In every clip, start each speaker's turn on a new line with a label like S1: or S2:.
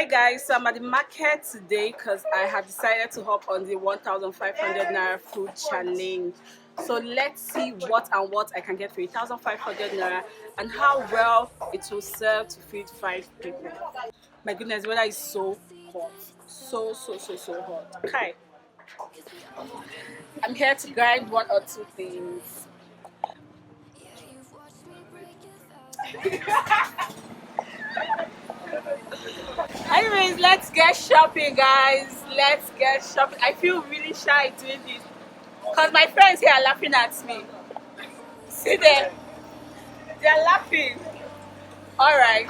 S1: Hi guys, so I'm at the market today because I have decided to hop on the 1,500 Naira food challenge. So let's see what I can get for 1,500 Naira and how well it will serve to feed 5 people. My goodness, weather is so hot. So hot. Okay. I'm here to grind 1 or 2 things. Anyways, let's get shopping, guys. Let's get shopping. I feel really shy doing this because my friends here are laughing at me. See them? They're laughing. All right,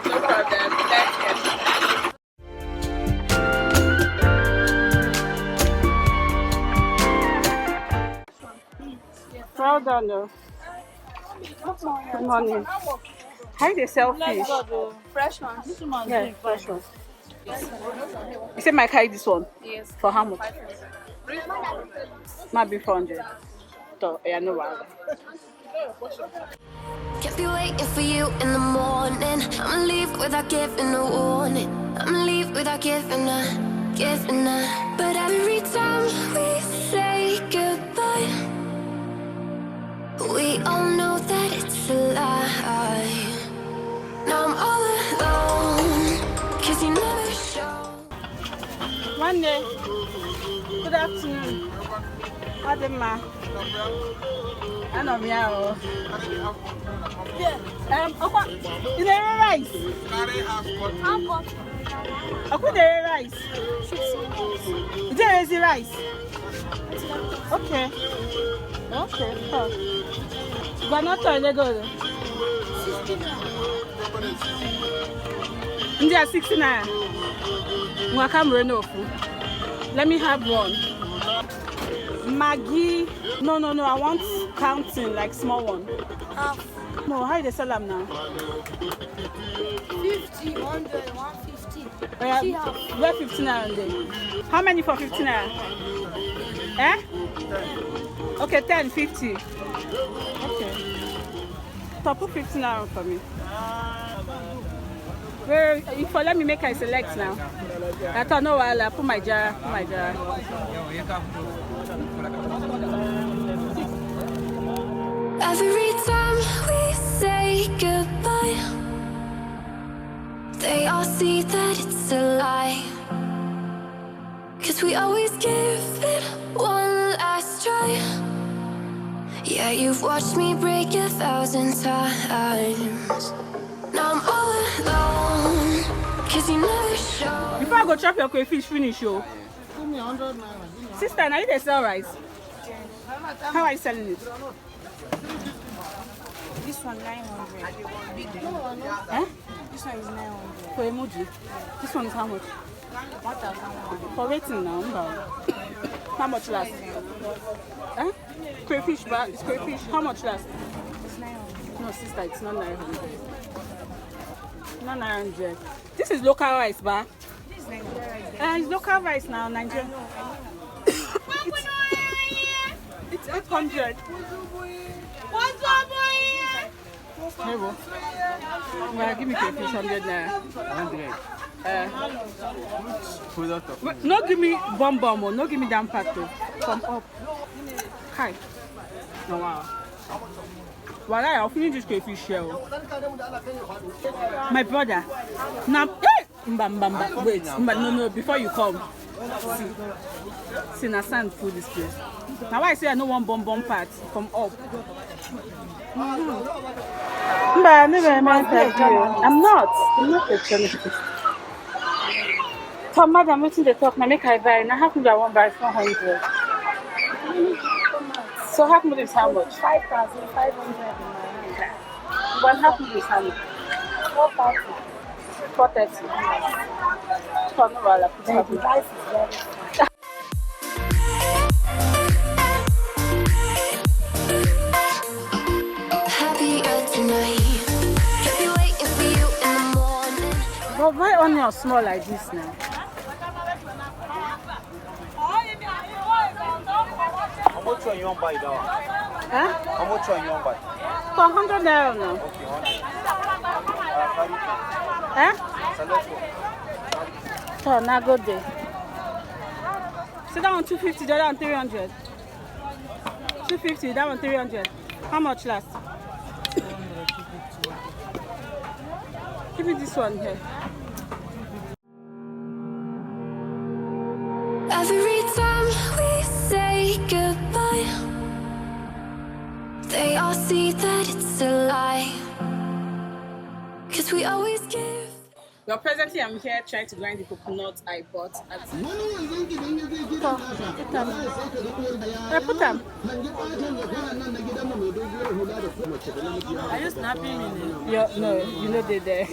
S1: no problem. Let's get shopping. Well done, though. Good morning. How do they sell fish?
S2: Fresh ones. This one
S1: Yeah, fresh one. You said my carry this one?
S2: Yes.
S1: For how much? Might be 400. So, yeah, no problem.
S3: Can't be waiting for you in the morning. I'ma leave without giving a warning. I'ma leave without giving a. But every time we say goodbye, we all know that it's a lie. Now I'm all alone, 'cause you never show.
S1: One day. Good afternoon. Adema. I know me. Yeah. Is there rice? Is there rice? Is there easy rice? Okay. Okay. But not toilet go. 69. Let me have one. Maggi. No. I want counting, like small one.
S2: Half.
S1: No, how do they sell them now?
S2: 50, 100, 150.
S1: Where 15 naira on there? How many for 15 naira? Eh? Okay, 10, 50. Okay. So put 15 naira for me. Where if let me make I select now. I thought no while I put my jar.
S3: Every time we say goodbye, they all see that it's a lie. 'Cause we always give it one last try. Yeah, you've watched me break 1,000 times. Now I'm all alone, 'cause you never show.
S1: Before I go chop your crayfish finish, yo.
S2: Give me 100 naira.
S1: Sister, now you they sell rice? How are you selling it?
S2: This one 900.
S1: Eh?
S2: This one is 900.
S1: For emoji. This one is how much?
S2: 1,100.
S1: For waiting now. How much last? Eh? Crayfish, but it's crayfish. How much last?
S2: It's 900.
S1: No, sister, it's not 900. Not 900. This is local rice, ba?
S2: This is Nigeria.
S1: It's local rice now, Nigeria. It's 800. Hey, bro. Well, give me crayfish 100 naira. 100. No, give me bomb. No, give me damn pato. Come up. Hi. No, wow. Well, I'll finish this crayfish shell. My brother. Now, wait. No, before you come. See, na sand full this place. Now, why I say I no want bomb part. Come up. I'm not a journalist. So, madam, waiting the talk. Now, make I buy. Now, how come I won't buy 400? So, half million is how much?
S2: 5,500.
S1: One half million is how much?
S2: 4,000.
S1: 430. So, no, I'll put half
S2: The
S1: million.
S2: price is very
S3: Happier tonight. Can't be waiting for you in the morning.
S1: But why onion small like this now?
S4: How much one you want buy that one?
S1: Huh?
S4: How much one you want buy?
S1: For 100 naira now.
S4: Okay, 100. Carry
S1: Eh?
S4: Select one.
S1: So now go there. So that one 250, the other one 300. 250, that one 300. How much last? Give me this one here.
S3: Every time we say goodbye, they all see that it's a lie. 'Cause we always give.
S1: Well, presently I'm here trying to grind the coconut I bought at put them.
S2: Are you snapping me?
S1: Yeah, no, you know they there.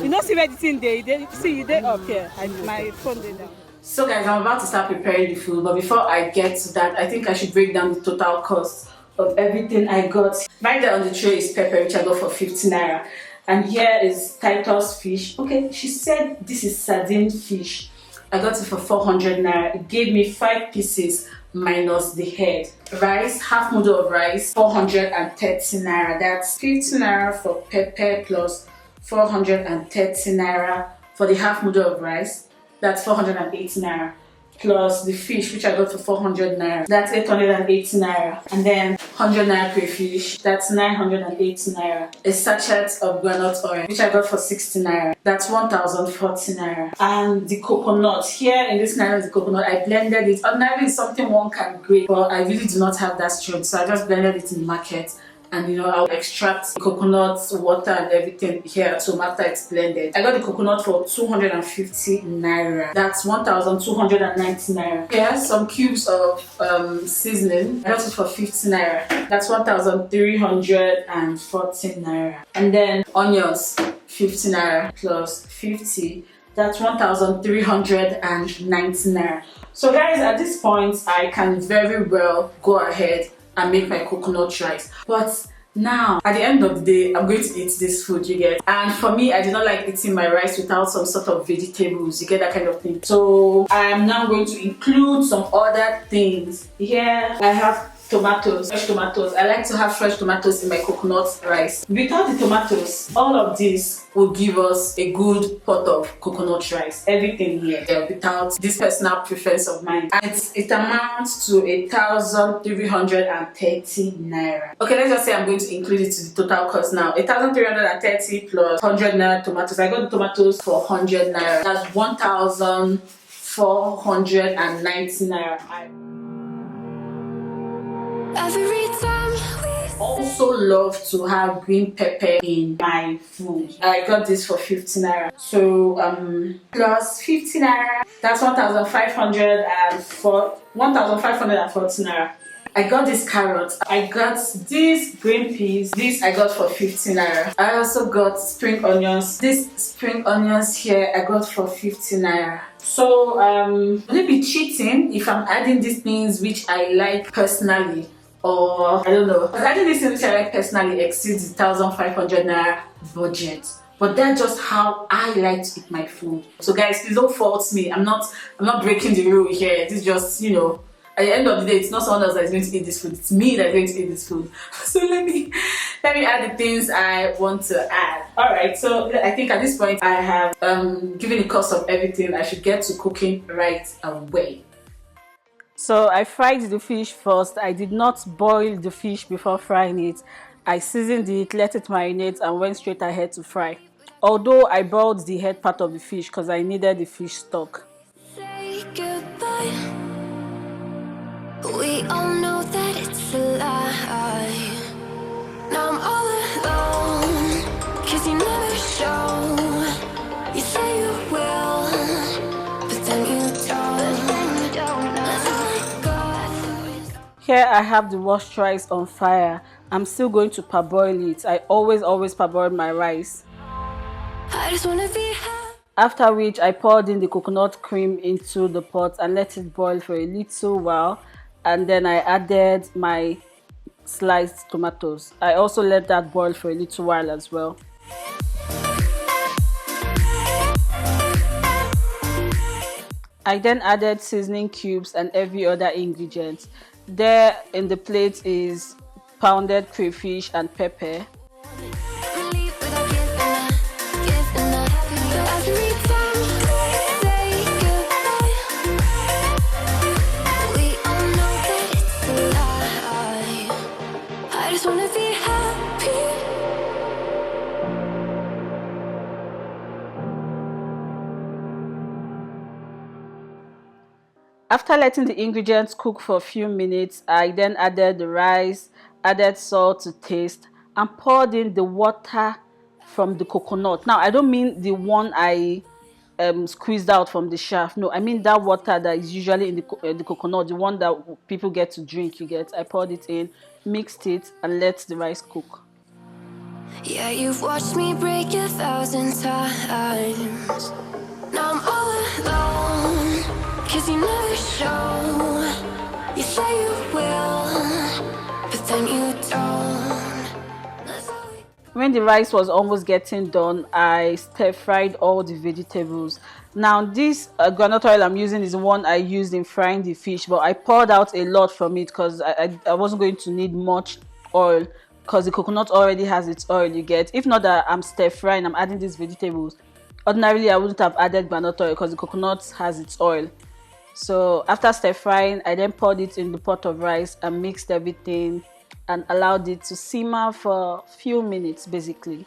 S1: You know, see where the thing they see you there up here. My phone they there. So guys, I'm about to start preparing the food, but before I get to that, I think I should break down the total cost of everything I got. Right there on the tray is pepper, which I got for 50 naira. And here is Titus fish. Okay, she said this is sardine fish. I got it for 400 naira. It gave me 5 pieces minus the head. Rice, half noodle of rice, 430 naira. That's 50 naira for pepper plus 430 naira for the half noodle of rice. That's 480 naira. Plus the fish, which I got for 400 naira. That's 880 naira. And then 100 naira crayfish. That's 980 naira. A sachet of groundnut oil, which I got for 60 naira. That's 1040 naira. And the coconut. Here in this Naira, the coconut, I blended it. Ordinarily, it's something one can grate, but I really do not have that strength. So I just blended it in the market. And you know, I'll extract coconut water and everything here at home after it's blended. I got the coconut for 250 naira. That's 1290 naira. Here, some cubes of seasoning. I got it for 50 naira. That's 1340 naira. And then onions, 50 naira plus 50. That's 1390 naira. So guys, at this point, I can very well go ahead and make my coconut rice. But now, at the end of the day, I'm going to eat this food, you get. And for me, I do not like eating my rice without some sort of vegetables, you get that kind of thing. So I am now going to include some other things. Here I have tomatoes, fresh tomatoes. I like to have fresh tomatoes in my coconut rice. Without the tomatoes, all of this will give us a good pot of coconut rice. Everything here without this personal preference of mine. And it amounts to 1,330 naira. Okay, let's just say I'm going to include it to the total cost now. 1,330 plus 100 naira tomatoes. I got the tomatoes for 100 naira. That's 1,490 naira.
S3: Every time
S1: also love to have green pepper in my food. I got this for 50 naira. So plus 50 naira, that's 1,540 naira. I got this carrot. I got this green peas. This I got for 50 naira. I also got spring onions. This spring onions here I got for 50 naira. So will it be cheating if I'm adding these things which I like personally? Or I don't know. Because adding these things which I like personally exceeds the 1,500 naira budget. But that's just how I like to eat my food. So guys, please don't fault me. I'm not breaking the rule here. This is just, you know, at the end of the day, it's not someone else that is going to eat this food. It's me that's going to eat this food. So let me add the things I want to add. Alright, so I think at this point I have given the cost of everything. I should get to cooking right away. So I fried the fish first. I did not boil the fish before frying it. I seasoned it, let it marinate, and went straight ahead to fry. Although I boiled the head part of the fish because I needed the fish stock.
S3: say goodbye, we all know that it's a lie. Now I'm all alone, 'cause you never show. You say you will, but then you don't.
S1: Here I have the washed rice on fire. I'm still going to parboil it. I always parboil my rice.
S3: I just wanna be happy.
S1: After which I poured in the coconut cream into the pot and let it boil for a little while, and then I added my sliced tomatoes. I also let that boil for a little while as well. I then added seasoning cubes and every other ingredient. There in the plate is pounded crayfish and pepper.
S3: Leave without giving up. Every time
S1: After letting the ingredients cook for a few minutes, I then added the rice, added salt to taste, and poured in the water from the coconut. Now, I don't mean the one I squeezed out from the shaft. No, I mean that water that is usually in the coconut, the one that people get to drink. You get. I poured it in, mixed it, and let the rice cook.
S3: Yeah, you've watched me break 1,000 times. Now I'm all alone, 'cause you never show. You say you will, but then you don't.
S1: When the rice was almost getting done, I stir-fried all the vegetables. Now this groundnut oil I'm using is the one I used in frying the fish, but I poured out a lot from it because I wasn't going to need much oil because the coconut already has its oil, you get. If not that I'm stir-frying, I'm adding these vegetables. Ordinarily, I wouldn't have added groundnut oil because the coconut has its oil. So after stir-frying, I then poured it in the pot of rice and mixed everything and allowed it to simmer for a few minutes, basically.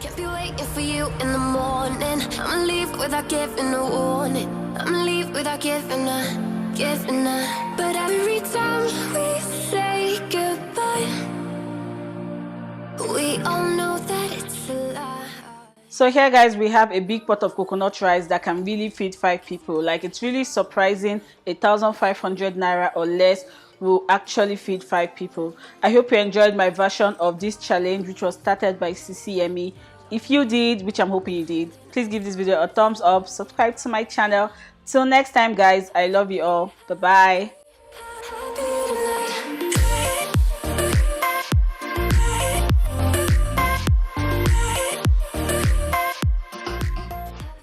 S3: Can't be waiting for you in the morning. I'ma leave without giving a warning. I'ma leave without giving a. But every time we say goodbye, we all know that it's a lie.
S1: So here, guys, we have a big pot of coconut rice that can really feed 5 people. Like, it's really surprising 1,500 naira or less will actually feed 5 people. I hope you enjoyed my version of this challenge, which was started by Sis Yemmie. If you did, which I'm hoping you did, please give this video a thumbs up, subscribe to my channel. Till next time, guys, I love you all. Bye bye.